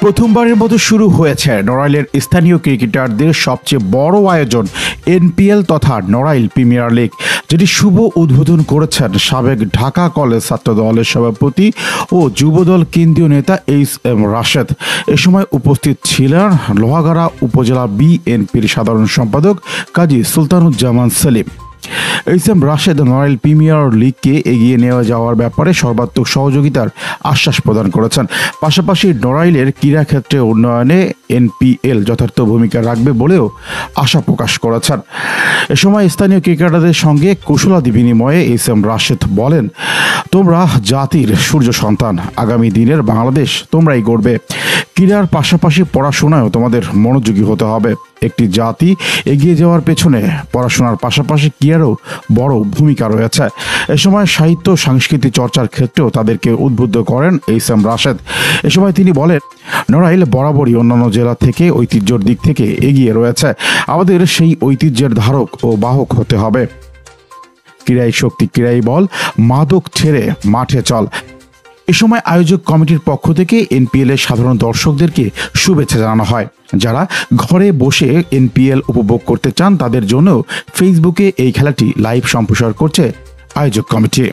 প্রথমবারের মতো শুরু হয়েছে নড়াইলের স্থানীয় ক্রিকেটারদের সবচেয়ে বড় আয়োজন এনপিএল তথা নড়াইল প্রিমিয়ার লিগ, যেটি শুভ উদ্বোধন করেছেন সাবেক ঢাকা কলেজ ছাত্র দলের সভাপতি ও যুবদল কেন্দ্রীয় নেতা এইচ এম রাশেদ। এ সময় উপস্থিত ছিলেন লোহাগাড়া উপজেলা বিএনপির সাধারণ সম্পাদক Kazi Sultanuzzaman Selim. H M Rashed Narail premier লিগকে এগিয়ে নিয়ে যাওয়ার ব্যাপারে সর্বাত্মক সহযোগিতার আশ্বাস প্রদান করেছেন। পাশাপাশি নড়াইলের ক্রীড়াক্ষেত্রে উন্নয়নে এনপিএল যথার্থ ভূমিকা রাখবে বলেও আশা প্রকাশ করেছেন। এ সময় স্থানীয় ক্রিকেটারদের সঙ্গে কুশলাদি বিনিময়ে এইচ এম রাশেদ বলেন, তোমরা জাতির সূর্য সন্তান, আগামী দিনের বাংলাদেশ তোমরাই গড়বে। ক্রীড়ার পাশাপাশি পড়াশোনায়ও তোমাদের মনোযোগী হতে হবে। একটি জাতি এগিয়ে যাওয়ার পেছনে পড়াশোনার পাশাপাশি ক্রীড়ারও বড় ভূমিকা রয়েছে। এ সময় সাহিত্য সাংস্কৃতিক চর্চার ক্ষেত্রেও তাদেরকে উদ্বুদ্ধ করেন এইচ এম রাশেদ। এ সময় তিনি বলেন, নড়াইল বরাবরই অন্যান্য জেলা থেকে ঐতিহ্যের দিক থেকে এগিয়ে রয়েছে। আমাদের সেই ঐতিহ্যের ধারক ও বাহক হতে হবে। ক্রীড়াই শক্তি, ক্রীড়াই বল, মাদক ছেড়ে মাঠে চল। এ সময় আয়োজক কমিটির পক্ষ থেকে এনপিএল এর সাধারণ দর্শকদেরকে শুভেচ্ছা জানানো হয়। যারা ঘরে বসে এনপিএল উপভোগ করতে চান তাদের জন্য ফেসবুকে এই খেলাটি লাইভ সম্প্রচার করছে আয়োজক কমিটি।